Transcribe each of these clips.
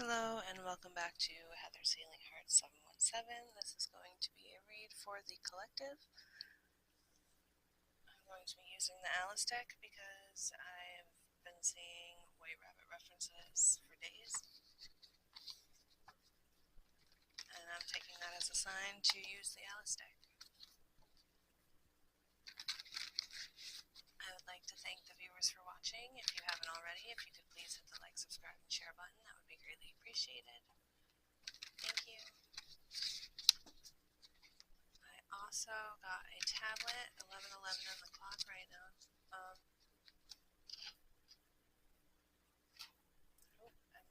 Hello and welcome back to Heather's Healing Heart 717. This is going to be a read for the collective. I'm going to be using the Alice deck because I've been seeing White Rabbit references for days. And I'm taking that as a sign to use the Alice deck. I would like to thank the viewers for watching. If you haven't already, if you could please hit the like, subscribe, and share button, that would be greatly appreciated. Thank you. I also got a tablet, 11:11 on the clock right now. I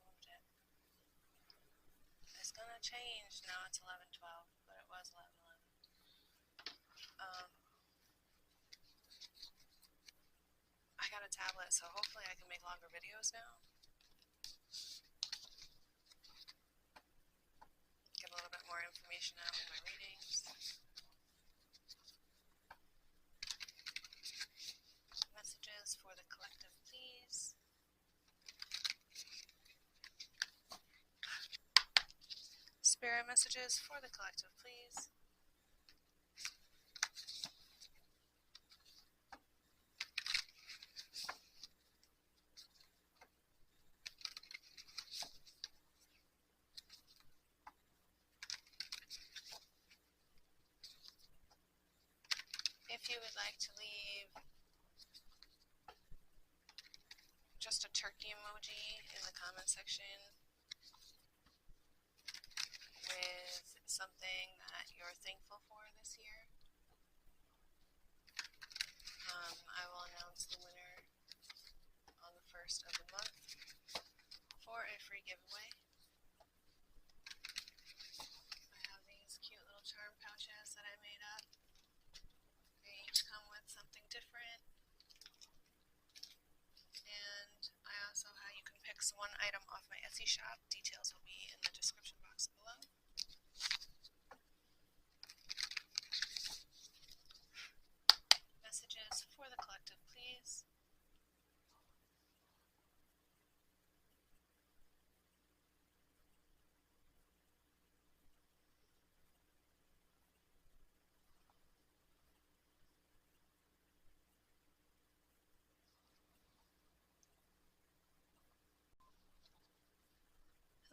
moved it. It's gonna change, now it's 11:12, but it was 11:11. I got a tablet, so hopefully I can make longer videos now. Get a little bit more information out in my readings. Messages for the collective, please. Spirit messages for the collective, please. If you would like to leave just a turkey emoji in the comment section with something that you're thankful for this year, I will announce the winner on the 1st of the month for a free giveaway. I have these cute little charm pouches that I made up. They each come with something different. And I also have, you can pick one item off my Etsy shop. Details will be in the description box below. Messages for the collective, please.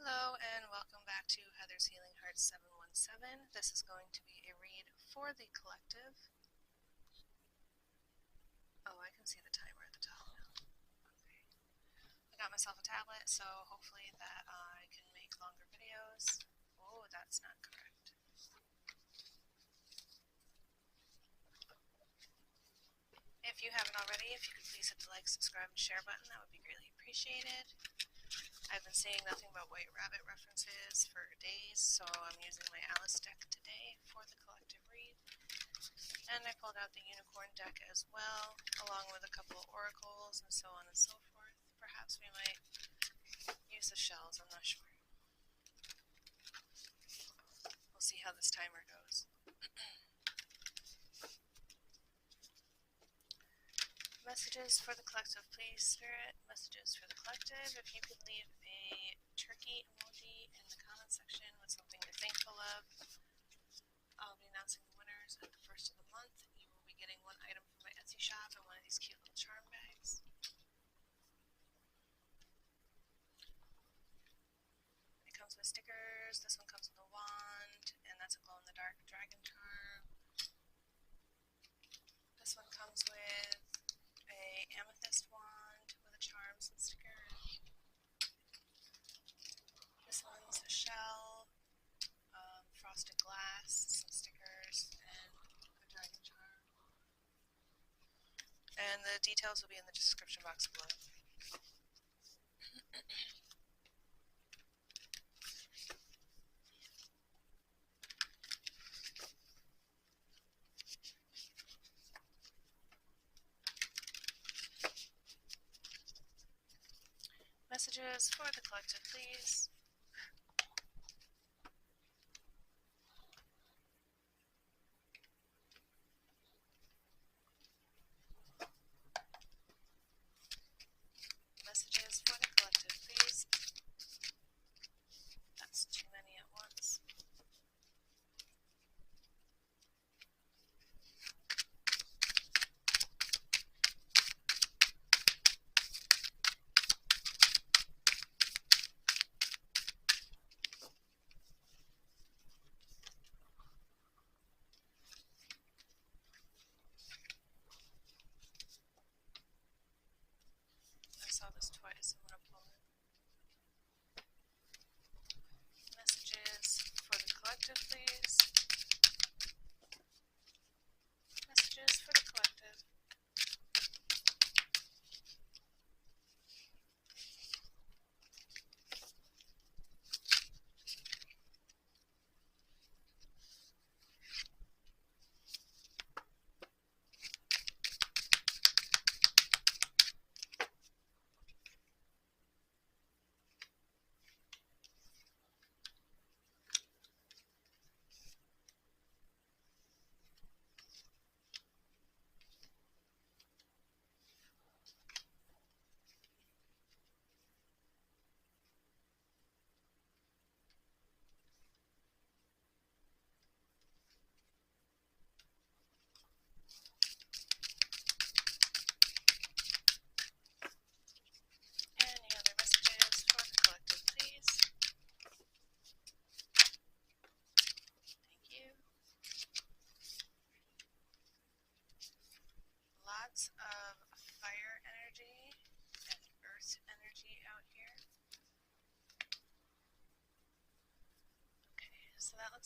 Hello and welcome back to Heather's Healing Heart 717. This is going to be a read for the collective. Oh, I can see the timer at the top now. Okay. I got myself a tablet, so hopefully that I can make longer videos. Oh, that's not correct. If you haven't already, if you could please hit the like, subscribe, and share button, that would be greatly appreciated. I've been seeing nothing but White Rabbit references for days, so I'm using my Alice deck today for the collective read. And I pulled out the Unicorn deck as well, along with a couple of oracles and so on and so forth. Perhaps we might use the shells, I'm not sure. We'll see how this timer goes. Messages for the collective, please, Spirit. Messages for the collective. If you could leave a turkey emoji in the comment section with something you're thankful of. I'll be announcing the winners at the 1st of the month. You will be getting one item from my Etsy shop and one of these cute little charm bags. It comes with stickers. This one comes with a wand, and that's a glow-in-the-dark dragon charm. This one comes with a amethyst wand with a charm, some stickers. This one's a shell, frosted glass, some stickers, and a dragon charm. And the details will be in the description box below. Messages for the collective, please. Messages for the collective, please.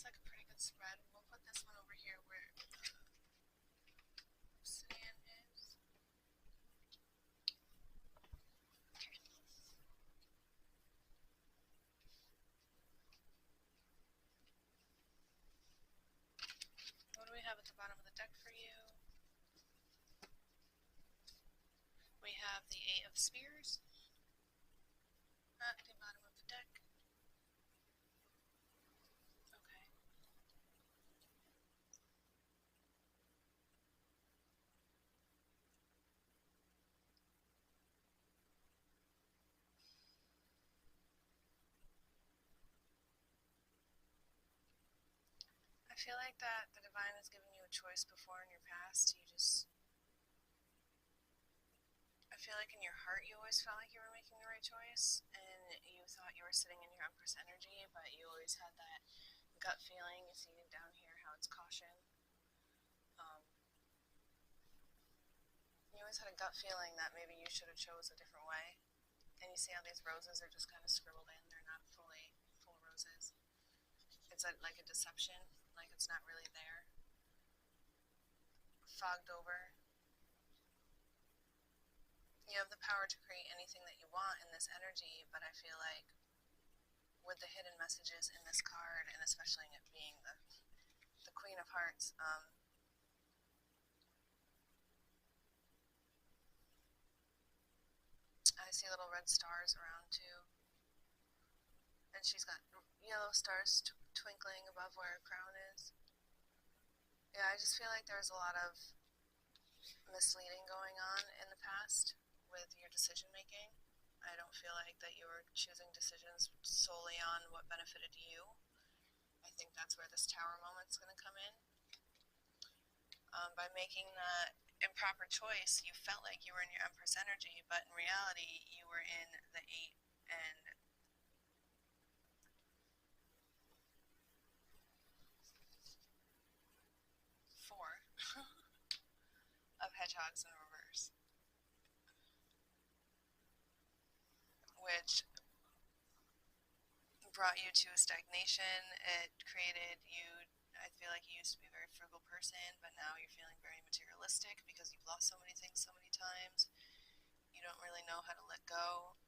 Looks like a pretty good spread. We'll put this one over here where obsidian is. Okay. What do we have at the bottom of the deck for you? We have the Eight of Spears at the bottom of the deck. Okay. I feel like that the divine has given you a choice before in your past. I feel like in your heart you always felt like you were making the right choice, and you thought you were sitting in your Empress energy, but you always had that gut feeling. You see down here how it's caution. You always had a gut feeling that maybe you should have chose a different way. And you see how these roses are just kind of scribbled in. They're not fully full roses. It's like a deception, like it's not really there. Fogged over. You have the power to create anything that you want in this energy, but I feel like with the hidden messages in this card, and especially it being the Queen of Hearts, I see little red stars around too. And she's got yellow stars twinkling above where her crown is. Yeah, I just feel like there's a lot of misleading going on in the past with your decision making. I don't feel like that you were choosing decisions solely on what benefited you. I think that's where this tower moment's going to come in. By making that improper choice, you felt like you were in your Empress energy, but in reality, you were in the 8 and 4 of hedgehogs in reverse, which brought you to a stagnation. It created you. I feel like you used to be a very frugal person, but now you're feeling very materialistic because you've lost so many things so many times. You don't really know how to let go.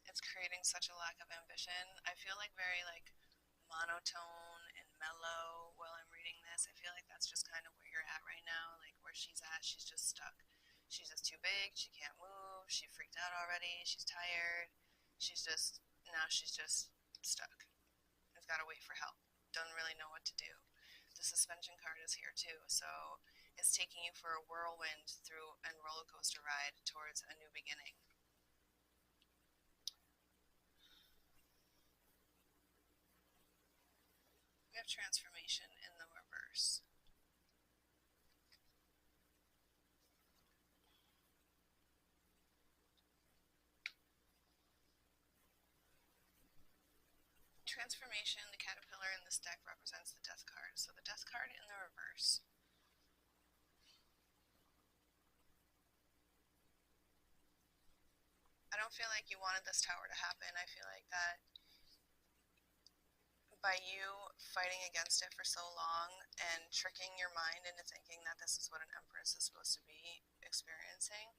It's creating such a lack of ambition. I feel like very like monotone and mellow while I'm reading this. I feel like that's just kind of where you're at right now, like where she's at. She's just stuck. She's just too big. She can't move. She freaked out already. She's tired. Now she's just stuck. Has got to wait for help. Doesn't really know what to do. The suspension card is here too, so it's taking you for a whirlwind through and roller coaster ride towards a new beginning. We have transformation in the reverse. Transformation, the caterpillar in this deck represents the death card. So the death card in the reverse. I don't feel like you wanted this tower to happen. I feel like that by you fighting against it for so long and tricking your mind into thinking that this is what an empress is supposed to be experiencing,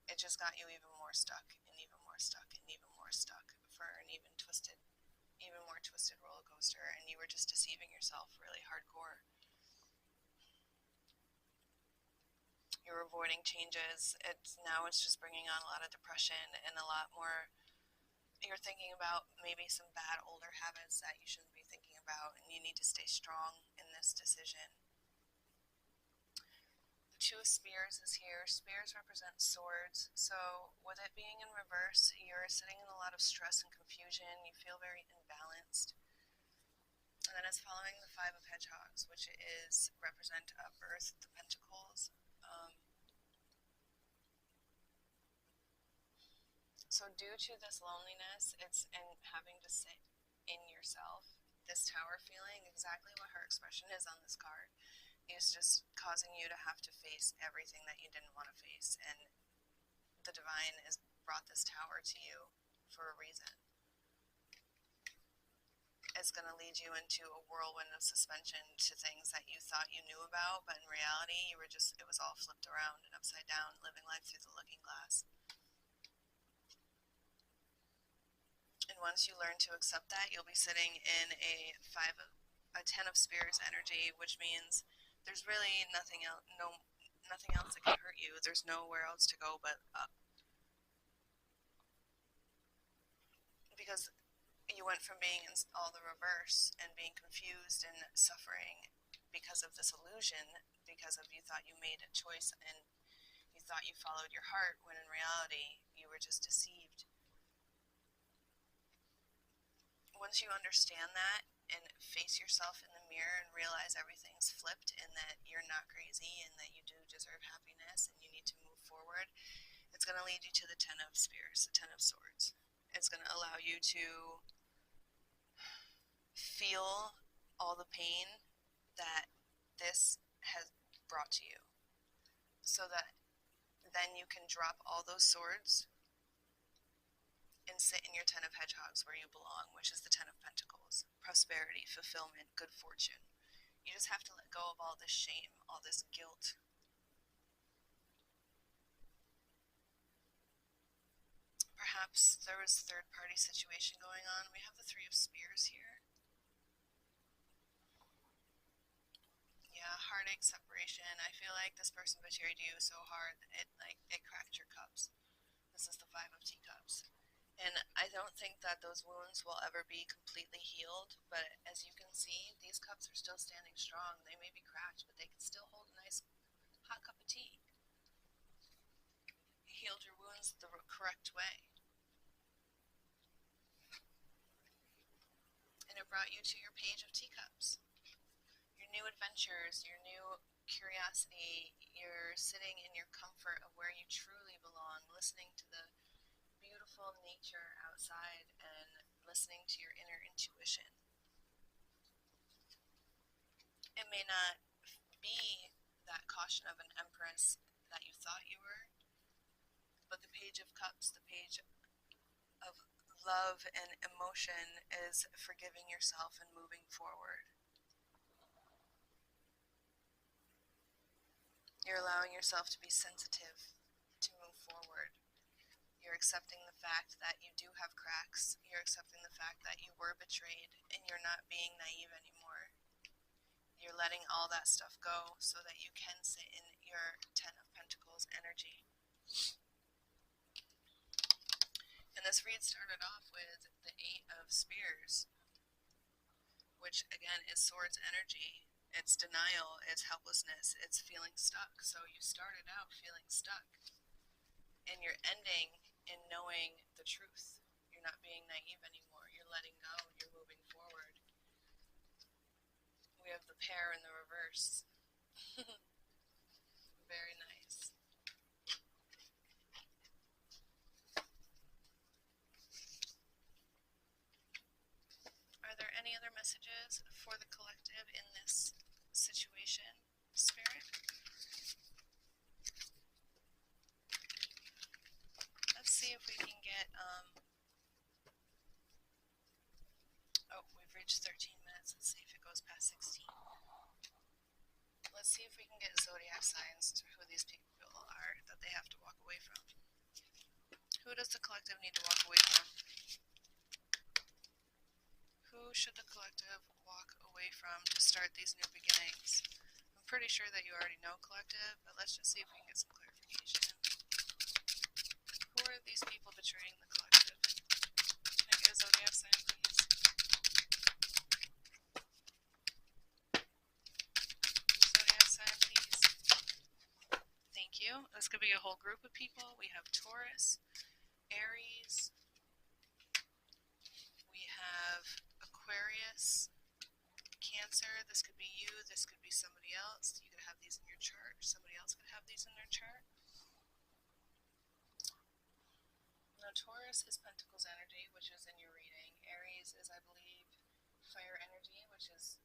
it just got you even more stuck and even more stuck and even more stuck for an even more twisted roller coaster, and you were just deceiving yourself really hardcore. You're avoiding changes. It's just bringing on a lot of depression and a lot more. You're thinking about maybe some bad older habits that you shouldn't be thinking about, and you need to stay strong in this decision. The Two of Spears is here. Spears represent swords, so with it being in reverse, you're sitting in a lot of stress and confusion. You feel very imbalanced. And then it's following the Five of Hedgehogs, which is represent Earth, the Pentacles. So due to this loneliness, it's in having to sit in yourself, this tower feeling, exactly what her expression is on this card. is just causing you to have to face everything that you didn't want to face. And the divine has brought this tower to you for a reason. It's going to lead you into a whirlwind of suspension to things that you thought you knew about, but in reality, it was all flipped around and upside down, living life through the looking glass. And once you learn to accept that, you'll be sitting in a 10 of Spears energy, which means there's really nothing else that can hurt you. There's nowhere else to go but up. Because you went from being in all the reverse and being confused and suffering because of this illusion, because of you thought you made a choice and you thought you followed your heart, when in reality you were just deceived. Once you understand that and face yourself in the mirror and realize everything's flipped and that you're not crazy and that you do deserve happiness and you need to move forward, it's going to lead you to the 10 of Spears, the 10 of Swords. It's going to allow you to feel all the pain that this has brought to you, so that then you can drop all those swords and sit in your 10 of Hedgehogs where you belong, which is the 10 of Pentacles. Prosperity, fulfillment, good fortune. You just have to let go of all this shame, all this guilt. Perhaps there was a third-party situation going on. We have the 3 of Spears here. Yeah, heartache, separation. I feel like this person betrayed you so hard that it cracked your cups. This is the 5 of Teacups. And I don't think that those wounds will ever be completely healed, but as you can see, these cups are still standing strong. They may be cracked, but they can still hold a nice hot cup of tea. You healed your wounds the correct way. And it brought you to your Page of Teacups. Your new adventures, your new curiosity, you're sitting in your comfort of where you truly belong, listening to the beautiful nature outside and listening to your inner intuition. It may not be that caution of an empress that you thought you were, but the Page of Cups, the page of love and emotion, is forgiving yourself and moving forward. You're allowing yourself to be sensitive, to move forward. You're accepting the fact that you do have cracks. You're accepting the fact that you were betrayed, and you're not being naive anymore. You're letting all that stuff go so that you can sit in your 10 of Pentacles energy. And this read started off with the 8 of Spears, which again is Swords energy. It's denial, it's helplessness, it's feeling stuck. So you started out feeling stuck, and you're ending in knowing the truth. You're not being naive anymore. You're letting go, you're moving forward. We have the pair in the reverse. Very nice. Are there any other messages for the collective in this situation, Spirit? Let's see if we can get, we've reached 13 minutes. Let's see if it goes past 16. Let's see if we can get zodiac signs to who these people are that they have to walk away from. Who does the collective need to walk away from? Who should the collective walk away from to start these new beginnings? I'm pretty sure that you already know, collective, but let's just see if we can get some clarification. Who are these people betraying the collective? Can I get a zodiac sign, please? Zodiac sign, please. Thank you. This could be a whole group of people. We have Taurus, Aries, we have Aquarius, Cancer. This could be you, this could be somebody else. You could have these in your chart, somebody else could have these in their chart. Now Taurus is Pentacles energy, which is in your reading. Aries is, I believe, fire energy, which is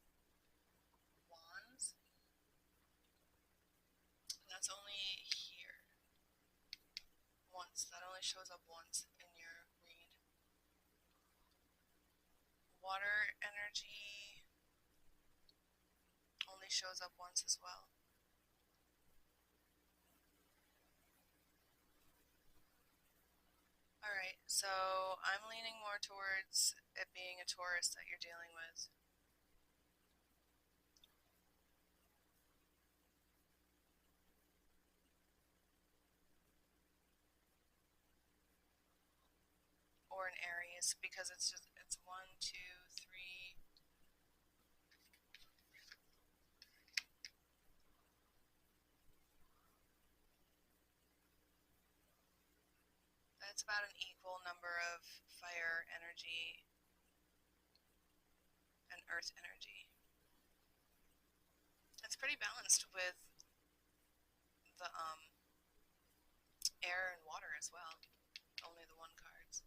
Wands. shows up once in your read. Water energy only shows up once as well. Alright, so I'm leaning more towards it being a Taurus that you're dealing with. Or an Aries, because it's 1, 2, 3. That's about an equal number of fire energy and earth energy. It's pretty balanced with the air and water as well. Only the 1 cards.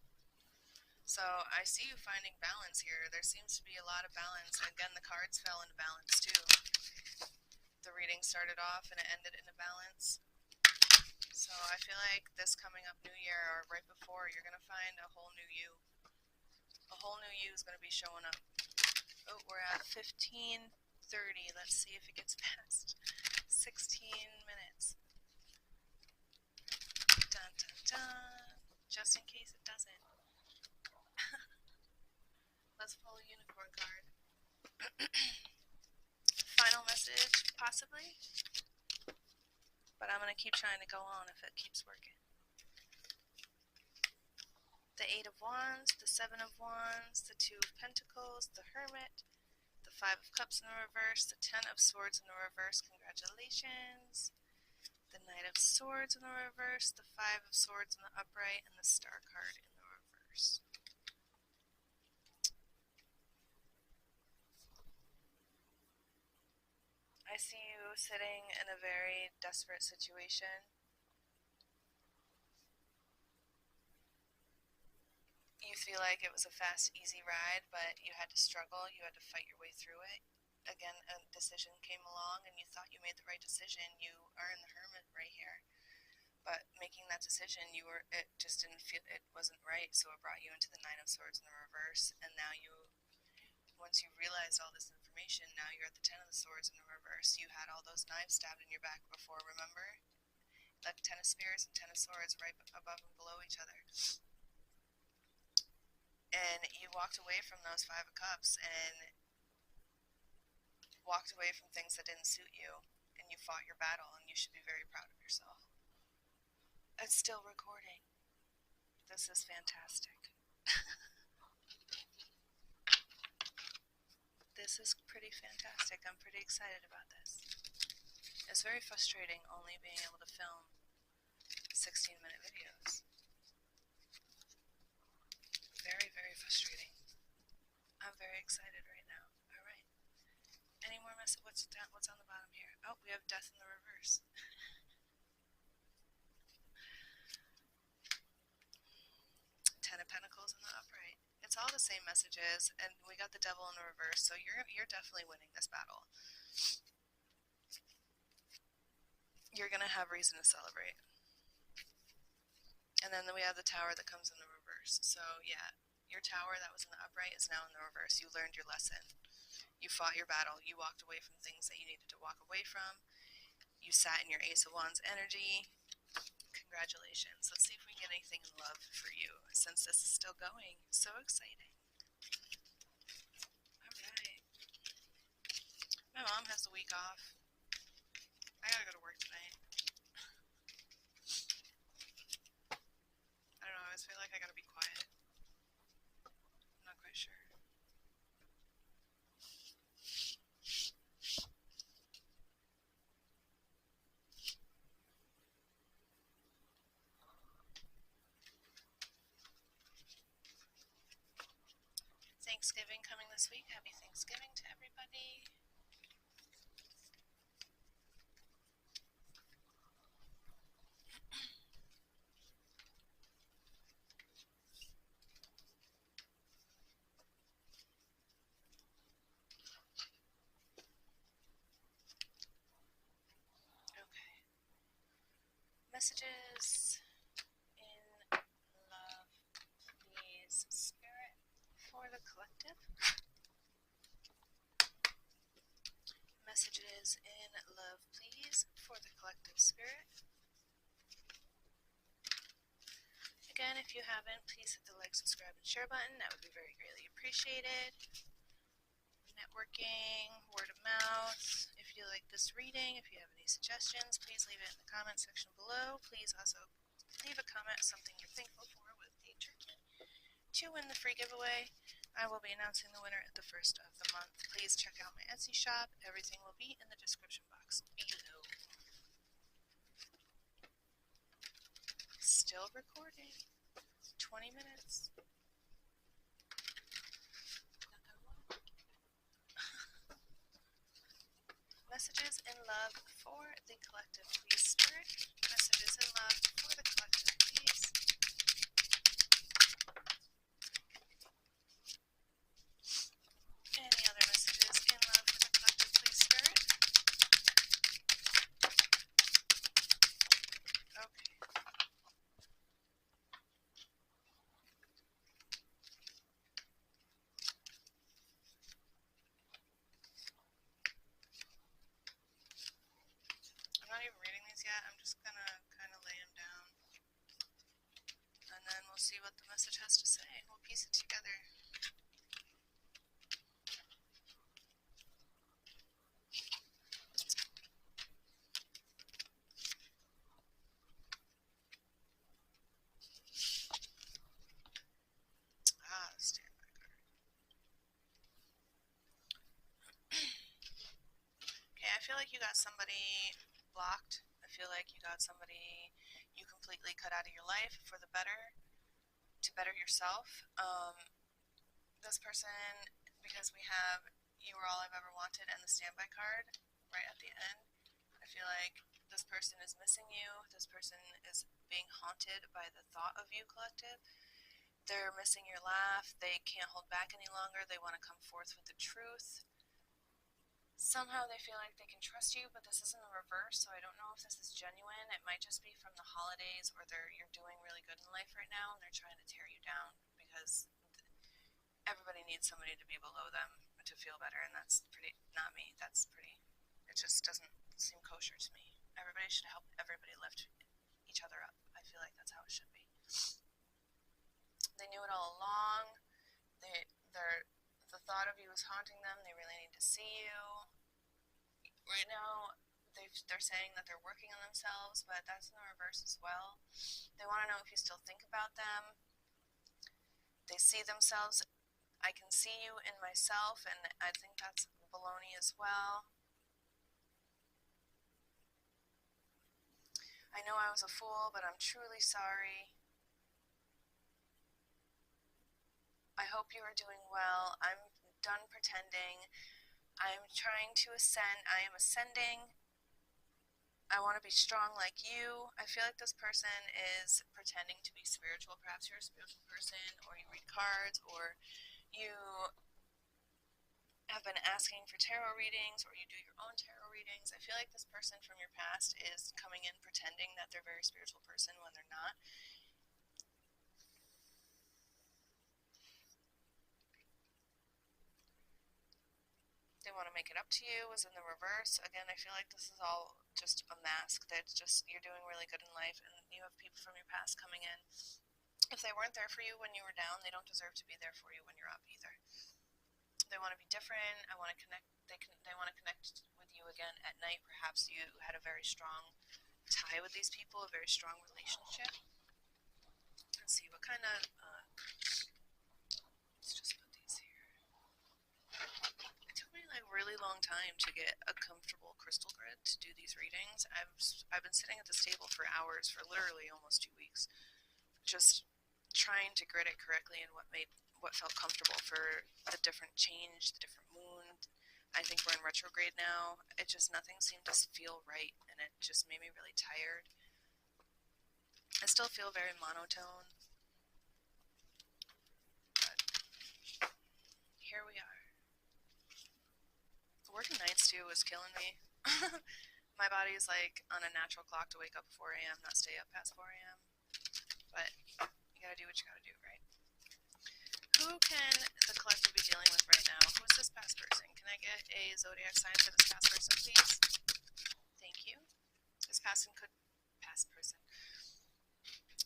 So I see you finding balance here. There seems to be a lot of balance. And again, the cards fell into balance too. The reading started off and it ended in a balance. So I feel like this coming up new year or right before, you're going to find a whole new you. A whole new you is going to be showing up. Oh, we're at 15:30. Let's see if it gets past 16 minutes. Dun, dun, dun. Just in case it doesn't. Let's pull a unicorn card. Final message, possibly. But I'm going to keep trying to go on if it keeps working. The 8 of Wands, the 7 of Wands, the 2 of Pentacles, the Hermit, the 5 of Cups in the reverse, the 10 of Swords in the reverse, congratulations. The Knight of Swords in the reverse, the 5 of Swords in the upright, and the Star card in the reverse. I see you sitting in a very desperate situation. You feel like it was a fast, easy ride, but you had to struggle, you had to fight your way through it. Again, a decision came along and you thought you made the right decision. You are in the Hermit right here. But making that decision, it just didn't feel, it wasn't right, so it brought you into the 9 of Swords in the reverse, and now once you realized all this information, now you're at the 10 of the Swords in the reverse. You had all those knives stabbed in your back before, remember? Like 10 of Spears and 10 of Swords right above and below each other. And you walked away from those 5 of Cups and walked away from things that didn't suit you, and you fought your battle, and you should be very proud of yourself. It's still recording. This is fantastic. This is pretty fantastic. I'm pretty excited about this. It's very frustrating only being able to film 16-minute videos. Very, very frustrating. I'm very excited right now. Alright. Any more messages? What's on the bottom here? Oh, we have Death in the reverse. 10 of Pentacles in the upright. It's all the same messages, and we got the Devil in the reverse, so you're definitely winning this battle. You're going to have reason to celebrate. And then we have the Tower that comes in the reverse. So, yeah, your Tower that was in the upright is now in the reverse. You learned your lesson. You fought your battle. You walked away from things that you needed to walk away from. You sat in your Ace of Wands energy. Congratulations. Let's see if we can get anything in love for you, since this is still going. So exciting. Alright. My mom has the week off. I gotta go to work tonight. I don't know, I just feel like I gotta be quiet. I'm not quite sure. Thanksgiving coming this week. Happy Thanksgiving to everybody. Okay. Messages in collective. Messages in love, please, for the collective spirit. Again, if you haven't, please hit the like, subscribe, and share button. That would be very greatly appreciated. Networking, word of mouth. If you like this reading, if you have any suggestions, please leave it in the comment section below. Please also leave a comment, something you're thankful for, with a turkey to win the free giveaway. I will be announcing the winner at the first of the month. Please check out my Etsy shop. Everything will be in the description box below. Still recording. 20 minutes. Messages in love for the collective, please, spirit. Messages in love for the collective, please. Any other messages in love for the collective, please, spirit? Okay. I'm not even reading these yet. I'm just gonna kind of lay them down. And then we'll see what the message has to say. We'll piece it together. Standby card. Okay, I feel like you got somebody blocked. I feel like you got somebody you completely cut out of your life for the better, to better yourself. This person, because we have "You Were All I've Ever Wanted" and the standby card right at the end, I feel like this person is missing you. This person is being haunted by the thought of you, collective. They're missing your laugh. They can't hold back any longer. They want to come forth with the truth. Somehow they feel like they can trust you, but this is in the reverse, so I don't know if this is genuine. It might just be from the holidays, or you're doing really good in life right now, and they're trying to tear you down, because everybody needs somebody to be below them to feel better, and that's pretty, not me, that's pretty, it just doesn't seem kosher to me. Everybody should help everybody lift each other up. I feel like that's how it should be. They knew it all along. The thought of you is haunting them. They really need to see you. Right now, they're saying that they're working on themselves, but that's in the reverse as well. They want to know if you still think about them. They see themselves. I can see you in myself, and I think that's baloney as well. I know I was a fool, but I'm truly sorry. I hope you are doing well. I'm done pretending. I'm trying to ascend. I am ascending. I want to be strong like you. I feel like this person is pretending to be spiritual. Perhaps you're a spiritual person, or you read cards, or you have been asking for tarot readings, or you do your own tarot readings. I feel like this person from your past is coming in pretending that they're a very spiritual person when they're not. They want to make it up to you is in the reverse. Again, I feel like this is all just a mask. That's just, you're doing really good in life, and you have people from your past coming in. If they weren't there for you when you were down, they don't deserve to be there for you when you're up either. They want to be different. I want to connect. They want to connect with you again at night. Perhaps you had a very strong tie with these people, a very strong relationship. Let's see what kind of. Let's just put these here. It took me like a really long time to get a comfortable crystal grid to do these readings. I've been sitting at this table for hours, for literally almost 2 weeks, just trying to grid it correctly and what felt comfortable for the different change, the different moon. I think we're in retrograde now. It just, nothing seemed to feel right, and it just made me really tired. I still feel very monotone, but here we are. Working nights too was killing me. My body's like on a natural clock to wake up at 4 a.m., not stay up past 4 a.m. But you gotta do what you gotta do, right? Who can the collective be dealing with right now? Who is this past person? Can I get a zodiac sign for this past person, please? Thank you. This past person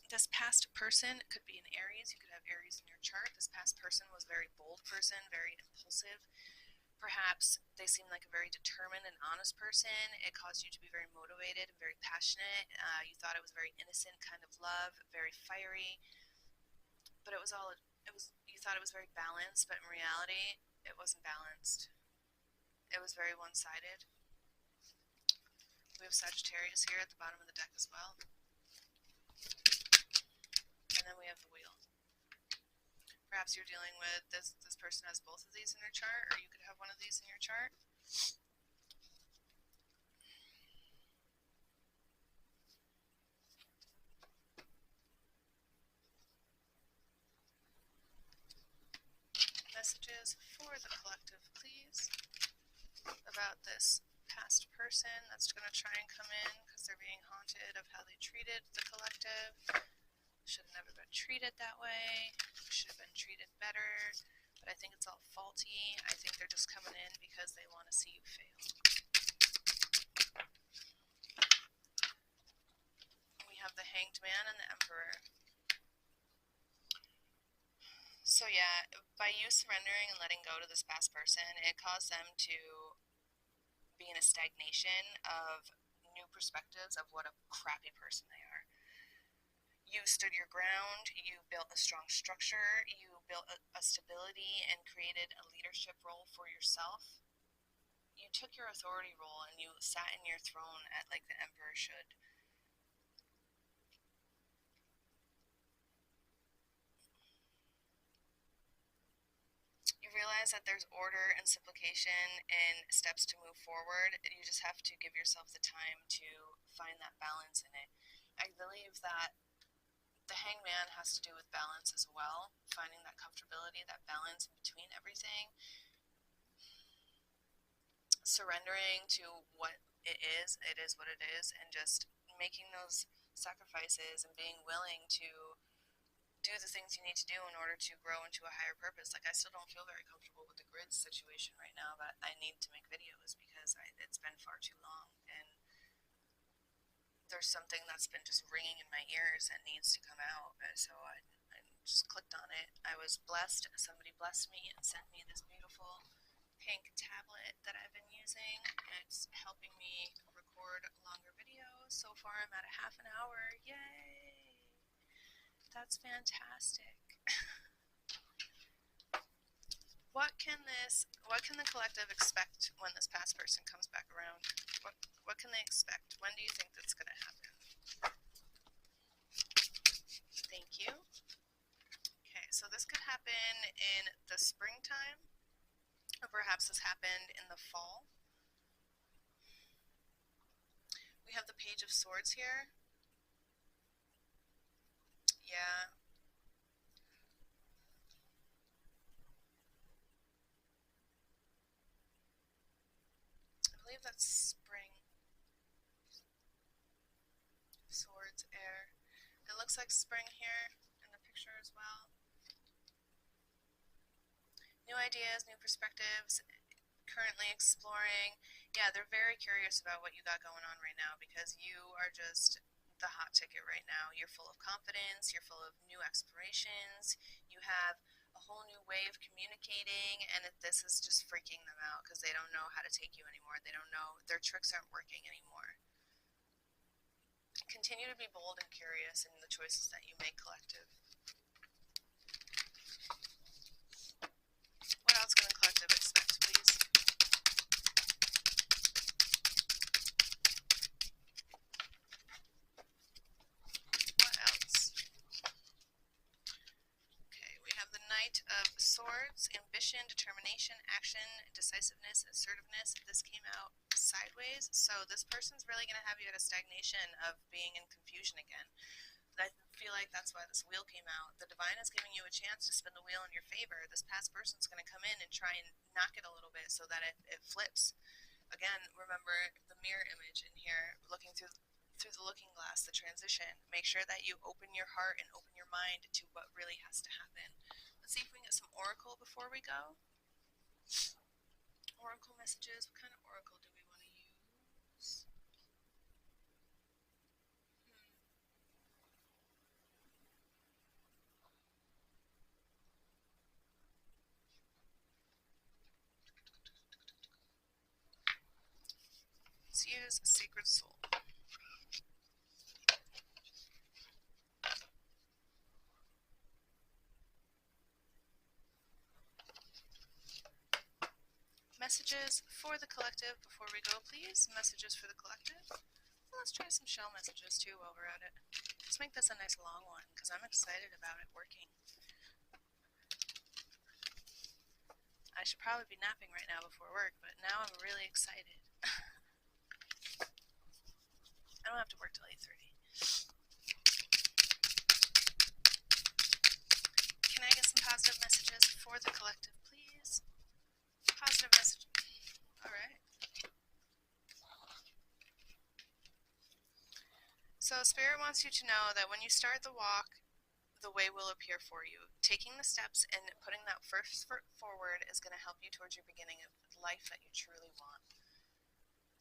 This past person could be an Aries. You could have Aries in your chart. This past person was a very bold person, very impulsive. Perhaps they seem like a very determined and honest person. It caused you to be very motivated and very passionate. You thought it was very innocent kind of love, very fiery. But you thought it was very balanced, but in reality, it wasn't balanced. It was very one-sided. We have Sagittarius here at the bottom of the deck as well. And then we have the wheel. Perhaps you're dealing with this person has both of these in their chart, or you could have one of these in your chart. Messages for the collective, please, about this past person that's going to try and come in because they're being haunted of how they treated the collective. Should have never been treated that way. Should have been treated better. But I think it's all faulty. I think they're just coming in because they want to see you fail. We have the Hanged Man and the Emperor. So yeah, by you surrendering and letting go to this past person, it caused them to be in a stagnation of new perspectives of what a crappy person they are. You stood your ground, you built a strong structure, you built a stability and created a leadership role for yourself. You took your authority role and you sat in your throne like the emperor should. You realize that there's order and simplification and steps to move forward. You just have to give yourself the time to find that balance in it. I believe that the hangman has to do with balance as well, finding that comfortability, that balance in between everything, surrendering to what it is what it is, and just making those sacrifices and being willing to do the things you need to do in order to grow into a higher purpose. Like, I still don't feel very comfortable with the grid situation right now, but I need to make videos because it's been far too long, and there's something that's been just ringing in my ears and needs to come out. So I just clicked on it. I was blessed. Somebody blessed me and sent me this beautiful pink tablet that I've been using. It's helping me record longer videos. So far I'm at a half an hour. Yay! That's fantastic. What can the collective expect when this past person comes back around? What can they expect? When do you think that's going to happen? Thank you. Okay, so this could happen in the springtime, or perhaps this happened in the fall. We have the Page of Swords here. Yeah. I believe that's spring. Swords, air. It looks like spring here in the picture as well. New ideas, new perspectives, currently exploring. Yeah, they're very curious about what you got going on right now because you are just the hot ticket right now. You're full of confidence, you're full of new explorations, you have a whole new way of communicating, and this is just freaking them out because they don't know how to take you anymore. They don't know, their tricks aren't working anymore. Continue to be bold and curious in the choices that you make, collective. What else can the collective expect, please? What else? Okay, we have the Knight of Swords, ambition, determination, action, decisiveness, assertiveness. This came out sideways, so this person's really going to have you at a stagnation of being in confusion again. I feel like that's why this wheel came out. The divine is giving you a chance to spin the wheel in your favor. This past person's going to come in and try and knock it a little bit so that it flips. Again, remember the mirror image in here, looking through the looking glass, the transition. Make sure that you open your heart and open your mind to what really has to happen. Let's see if we can get some oracle before we go. Oracle messages. What kind of oracle do we want to use? Let's use Sacred Soul. Messages for the collective before we go, please. Messages for the collective. Well, let's try some shell messages too while we're at it. Let's make this a nice long one because I'm excited about it working. I should probably be napping right now before work, but now I'm really excited. I don't have to work till 8:30. Can I get some positive messages for the collective, please? Positive message. Alright. So Spirit wants you to know that when you start the walk, the way will appear for you. Taking the steps and putting that first foot forward is going to help you towards your beginning of the life that you truly want.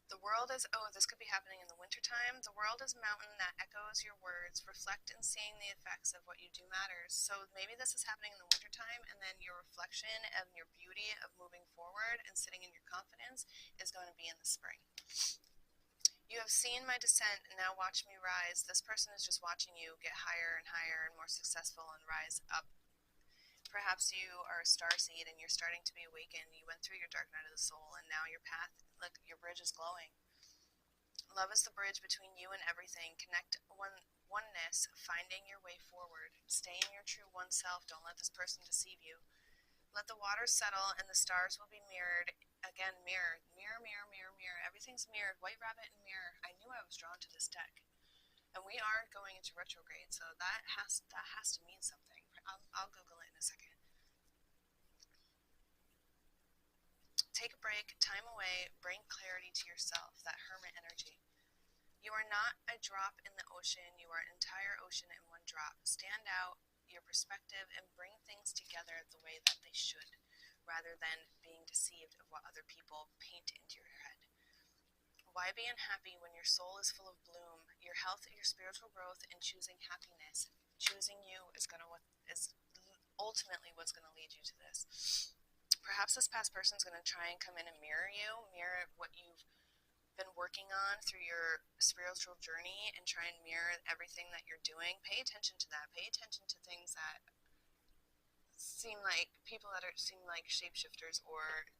The world is, oh, this could be happening in the wintertime. The world is a mountain that echoes your words. Reflect in seeing the effects of what you do matters. So maybe this is happening in the wintertime, and then your reflection and your beauty of moving forward and sitting in your confidence is going to be in the spring. You have seen my descent, and now watch me rise. This person is just watching you get higher and higher and more successful and rise up. Perhaps you are a starseed and you're starting to be awakened. You went through your dark night of the soul, and now your path, like your bridge is glowing. Love is the bridge between you and everything. Connect oneness, finding your way forward. Stay in your true oneself. Don't let this person deceive you. Let the waters settle and the stars will be mirrored. Again, mirror, mirror, mirror, mirror, mirror. Everything's mirrored. White rabbit and mirror. I knew I was drawn to this deck. And we are going into retrograde, so that has to mean something. I'll Google it in a second. Take a break, time away, bring clarity to yourself, that hermit energy. You are not a drop in the ocean, you are an entire ocean in one drop. Stand out your perspective and bring things together the way that they should, rather than being deceived of what other people paint into your head. Why be unhappy when your soul is full of bloom? Your health, your spiritual growth, and choosing happiness. Choosing you is ultimately what's going to lead you to this. Perhaps this past person is going to try and come in and mirror what you've been working on through your spiritual journey, and try and mirror everything that you're doing. Pay attention to that. Pay attention to things that seem like people that seem like shapeshifters, or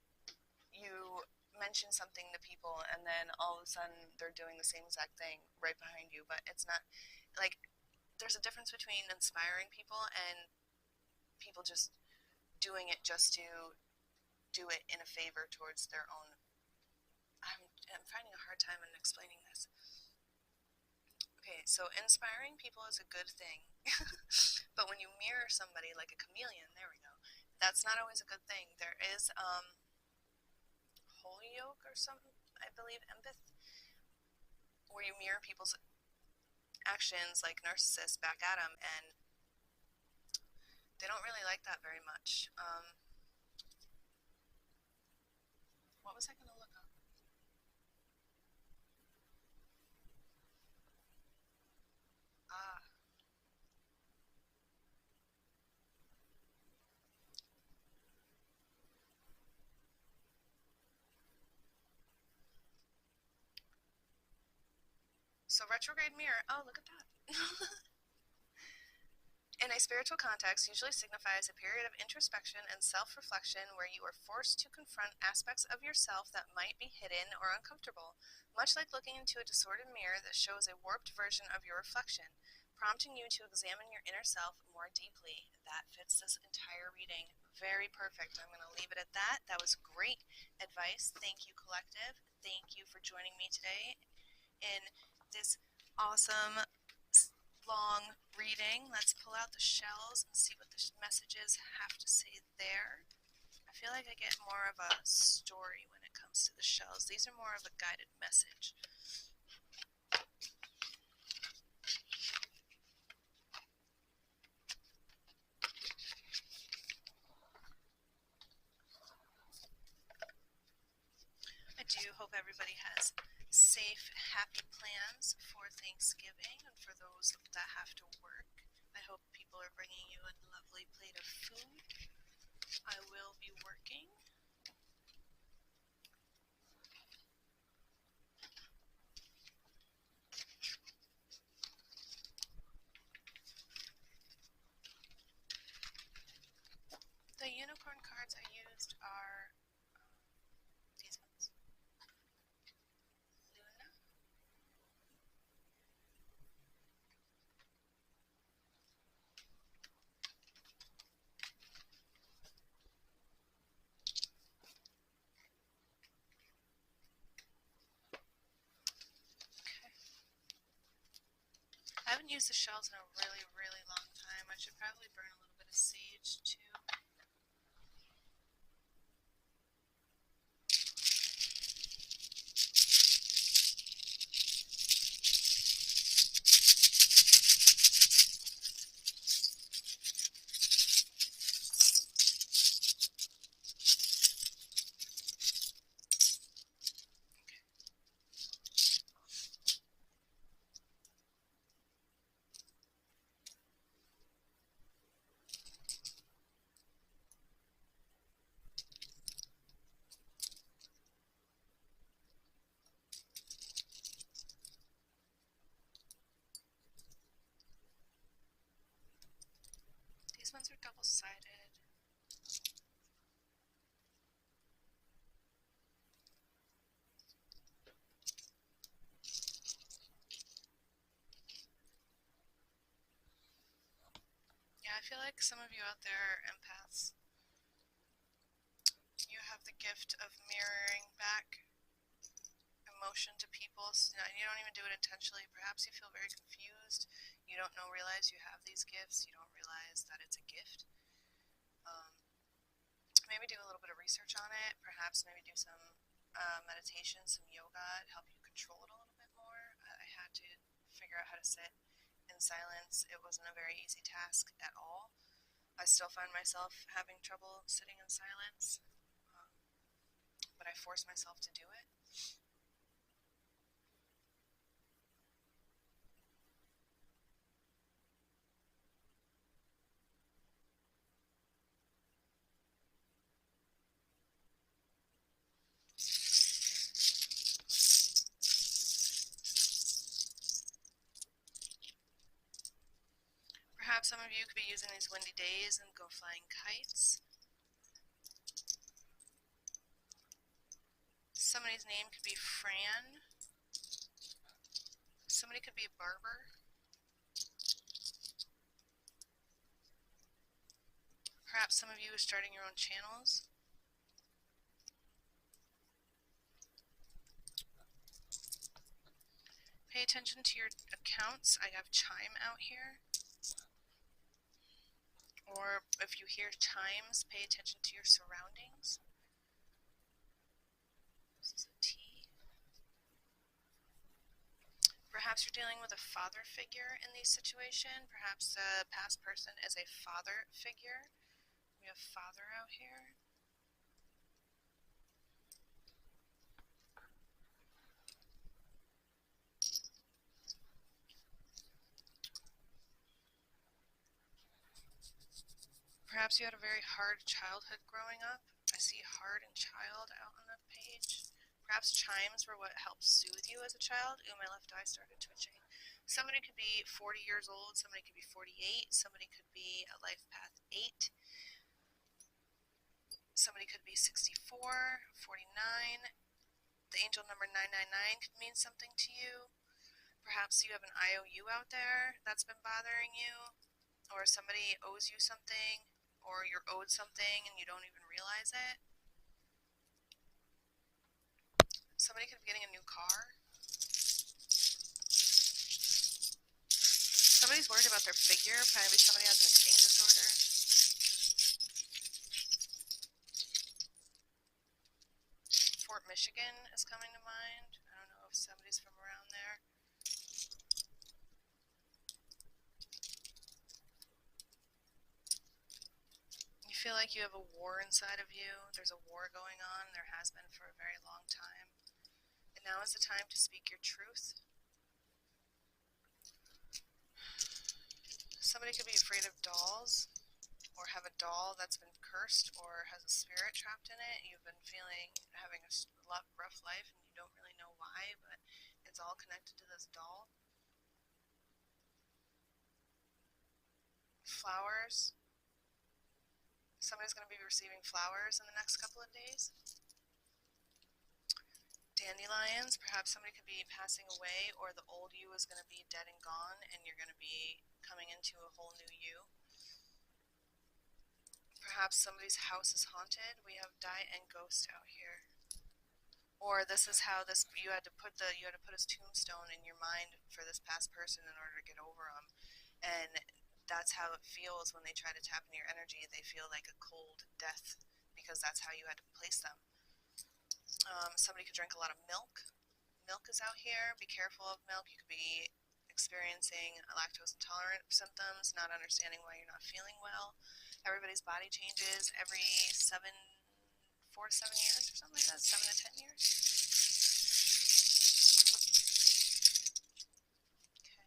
you mention something to people and then all of a sudden they're doing the same exact thing right behind you. But it's not like, there's a difference between inspiring people and people just doing it just to do it in a favor towards their own. I'm finding a hard time in explaining this. Okay, so inspiring people is a good thing. But when you mirror somebody like a chameleon, there we go, that's not always a good thing. There is Holyoke or something, I believe, empath, where you mirror people's actions like narcissists back at them, and they don't really like that very much. What was I going to look up? So retrograde mirror, oh, look at that. In a spiritual context, usually signifies a period of introspection and self-reflection where you are forced to confront aspects of yourself that might be hidden or uncomfortable, much like looking into a distorted mirror that shows a warped version of your reflection, prompting you to examine your inner self more deeply. That fits this entire reading. Very perfect. I'm going to leave it at that. That was great advice. Thank you, collective. Thank you for joining me today in this awesome long reading. Let's pull out the shells and see what the messages have to say there. I feel like I get more of a story when it comes to the shells. These are more of a guided message. do hope everybody has safe, happy plans for Thanksgiving and for those that have to work. I hope people are bringing you a lovely plate of food. I will be working. The unicorn cards I used are these ones. Luna. Okay. I haven't used the shells in a really, really long time. I should probably burn a little bit of sage too. These ones are double-sided. Yeah, I feel like some of you out there are empaths. You have the gift of mirroring back emotion to people. So, you don't even do it intentionally. Perhaps you feel very confused. You don't realize you have these gifts. You don't realize that it's a gift. Maybe do a little bit of research on it. Perhaps maybe do some meditation, some yoga to help you control it a little bit more. I had to figure out how to sit in silence. It wasn't a very easy task at all. I still find myself having trouble sitting in silence, but I force myself to do it. Perhaps some of you could be using these windy days and go flying kites. Somebody's name could be Fran. Somebody could be a barber. Perhaps some of you are starting your own channels. Pay attention to your accounts. I have chime out here. Or if you hear chimes, pay attention to your surroundings. This is a T. Perhaps you're dealing with a father figure in this situation. Perhaps the past person is a father figure. We have father out here. Perhaps you had a very hard childhood growing up. I see hard and child out on the page. Perhaps chimes were what helped soothe you as a child. Ooh, my left eye started twitching. Somebody could be 40 years old. Somebody could be 48. Somebody could be a life path 8. Somebody could be 64, 49. The angel number 999 could mean something to you. Perhaps you have an IOU out there that's been bothering you, or somebody owes you something, or you're owed something and you don't even realize it. Somebody could be getting a new car. Somebody's worried about their figure. Probably somebody has an eating disorder. Fort Michigan is coming to mind. I don't know if somebody's from around there. You feel like you have a war inside of you. There's a war going on. There has been for a very long time. Now is the time to speak your truth. Somebody could be afraid of dolls, or have a doll that's been cursed or has a spirit trapped in it. You've been having a rough life and you don't really know why, but it's all connected to this doll. Flowers. Somebody's going to be receiving flowers in the next couple of days. Dandelions. Perhaps somebody could be passing away, or the old you is going to be dead and gone, and you're going to be coming into a whole new you. Perhaps somebody's house is haunted. We have die and ghost out here. Or this is how you had to put his tombstone in your mind for this past person in order to get over them, and that's how it feels when they try to tap into your energy. They feel like a cold death because that's how you had to place them. Somebody could drink a lot of milk. Milk is out here. Be careful of milk. You could be experiencing lactose intolerant symptoms, not understanding why you're not feeling well. Everybody's body changes every 4 to 7 years or something like that, 7 to 10 years. Okay.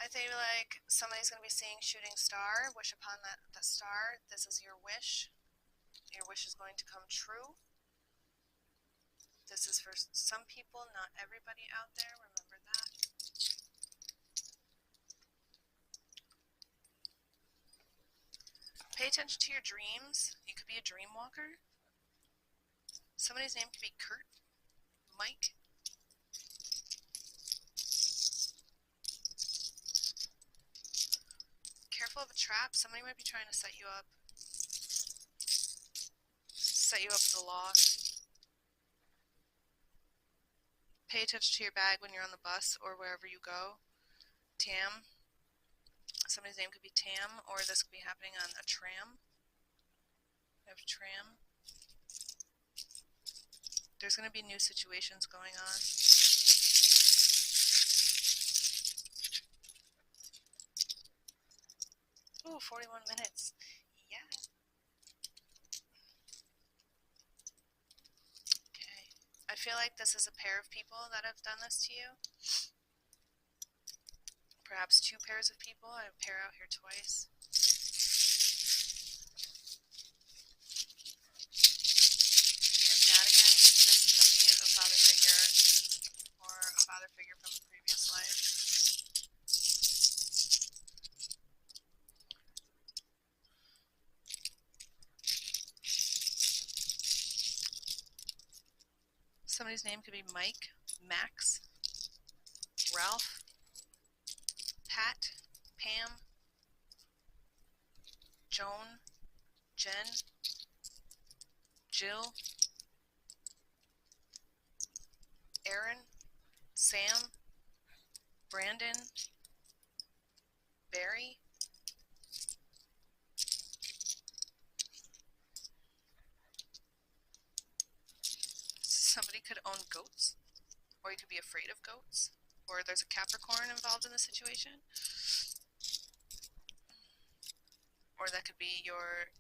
I think like somebody's going to be seeing shooting star. Wish upon that star. This is your wish. Your wish is going to come true. This is for some people, not everybody out there. Remember that. Pay attention to your dreams. You could be a dream walker. Somebody's name could be Kurt, Mike. Careful of a trap. Somebody might be trying to set you up. Set you up with a loss. Pay attention to your bag when you're on the bus or wherever you go. Tam. Somebody's name could be Tam, or this could be happening on a tram. I have a tram. There's going to be new situations going on. Ooh, 41 minutes. Yeah. Okay. I feel like this is a pair of people that have done this to you. Perhaps 2 pairs of people. I have a pair out here twice. Here's that again. This could be a father figure, or a father figure from a previous life. Somebody's name could be Mike, Max, Ralph, Pat, Pam, Joan, Jen, Jill, Aaron, Sam, Brandon, Barry, somebody could own goats, or you could be afraid of goats, or there's a Capricorn involved in the situation, or that could be your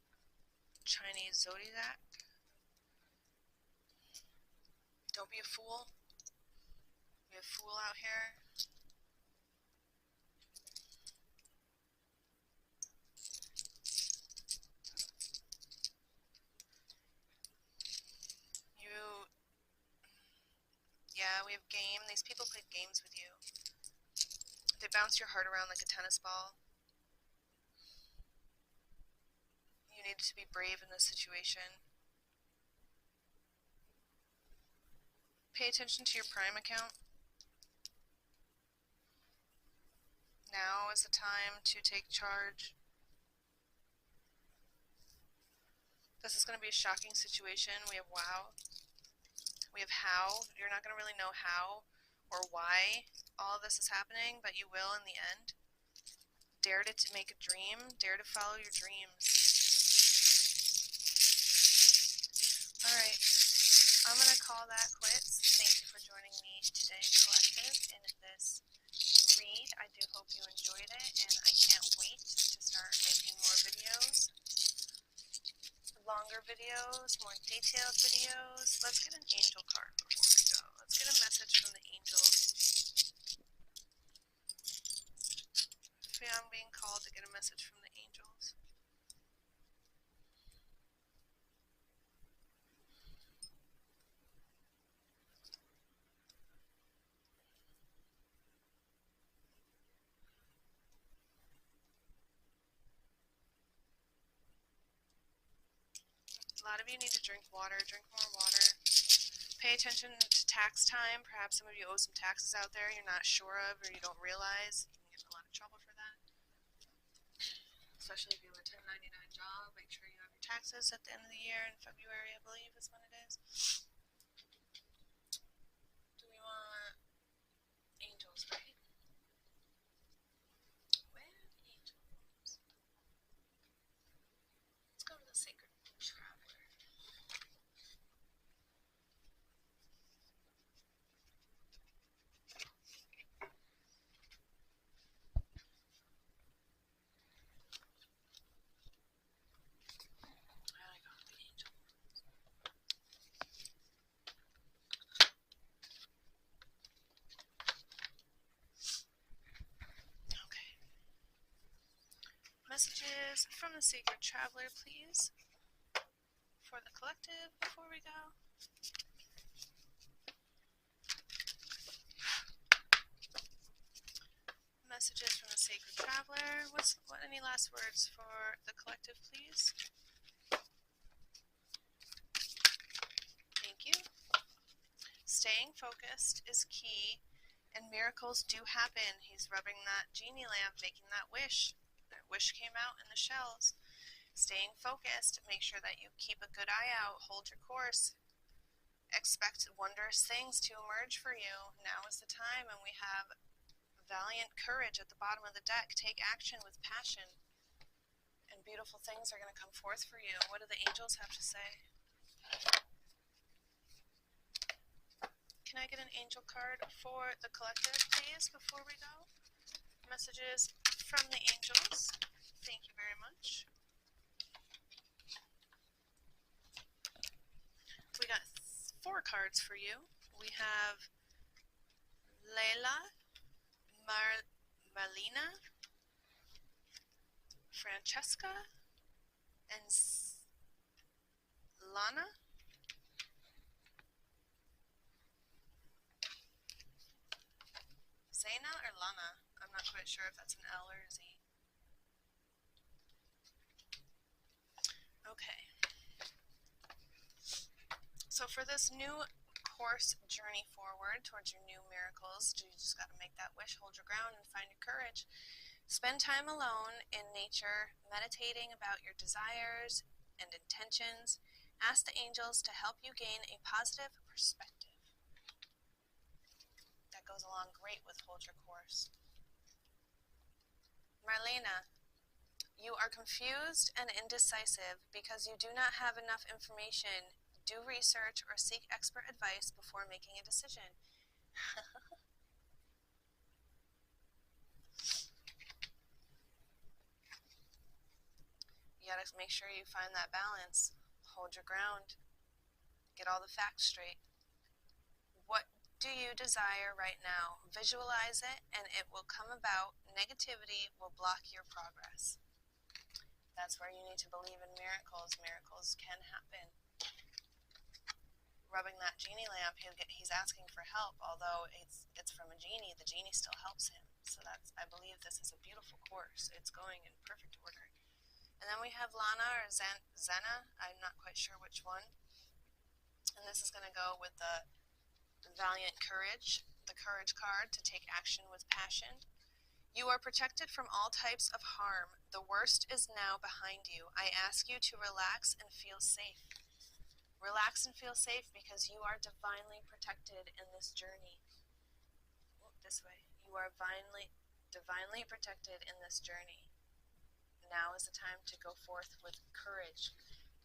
Chinese zodiac. Don't be a fool. Be a fool out here. Yeah, we have game. These people played games with you. They bounce your heart around like a tennis ball. You needed to be brave in this situation. Pay attention to your Prime account. Now is the time to take charge. This is going to be a shocking situation. We have wow. We have how. You're not going to really know how or why all of this is happening, but you will in the end. Dare to make a dream. Dare to follow your dreams. Alright. I'm going to call that quits. Thank you for joining me today, Collective, in this read. I do hope you enjoyed it, and I can't wait to start making more videos. Longer videos, more detailed videos. Let's get an angel card lot of you need to drink water. Drink more water. Pay attention to tax time. Perhaps some of you owe some taxes out there you're not sure of or you don't realize. You can get in a lot of trouble for that. Especially if you have a 1099 job. Make sure you have your taxes at the end of the year in February, I believe is when it is. Do we want angels, right? Where are the angels? Let's go to the sacred traveler. Messages from the Sacred Traveler, please, for the collective before we go. Messages from the Sacred Traveler. Any last words for the collective, please? Thank you. Staying focused is key, and miracles do happen. He's rubbing that genie lamp, making that wish. That wish came out in the shells. Staying focused, make sure that you keep a good eye out, hold your course. Expect wondrous things to emerge for you. Now is the time, and we have valiant courage at the bottom of the deck. Take action with passion, and beautiful things are going to come forth for you. What do the angels have to say? Can I get an angel card for the collective, please, before we go? Messages from the angels. Thank you very much. We got 4 cards for you. We have Layla, Marlena, Francesca, and Lana. Zena or Lana? I'm not quite sure if that's an L or a Z. Okay. So for this new course journey forward towards your new miracles, you just got to make that wish, hold your ground, and find your courage. Spend time alone in nature, meditating about your desires and intentions. Ask the angels to help you gain a positive perspective. That goes along great with hold your course. Marlena, you are confused and indecisive because you do not have enough information. Do research or seek expert advice before making a decision. You gotta make sure you find that balance. Hold your ground. Get all the facts straight. What do you desire right now? Visualize it and it will come about. Negativity will block your progress. That's where you need to believe in miracles. Miracles can happen. Rubbing that genie lamp, he's asking for help. Although it's from a genie, the genie still helps him. So I believe this is a beautiful course. It's going in perfect order. And then we have Lana or Zena. I'm not quite sure which one. And this is going to go with the valiant courage, the courage card, to take action with passion. You are protected from all types of harm. The worst is now behind you. I ask you to relax and feel safe. Relax and feel safe because you are divinely protected in this journey. This way. You are divinely protected in this journey. Now is the time to go forth with courage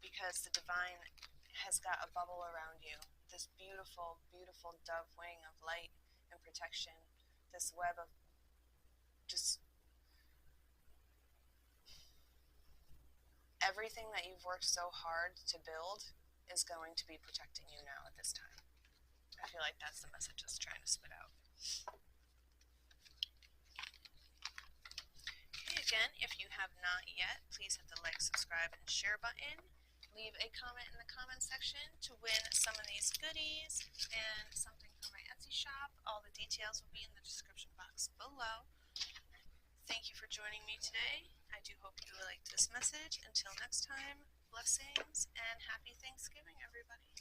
because the divine has got a bubble around you. This beautiful, beautiful dove wing of light and protection. This web of just everything that you've worked so hard to build is going to be protecting you now at this time. I feel like that's the message it's trying to spit out. Okay, again, if you have not yet, please hit the like, subscribe, and share button. Leave a comment in the comment section to win some of these goodies and something from my Etsy shop. All the details will be in the description box below. Thank you for joining me today. I do hope you liked this message. Until next time, blessings, and happy Thanksgiving, everybody.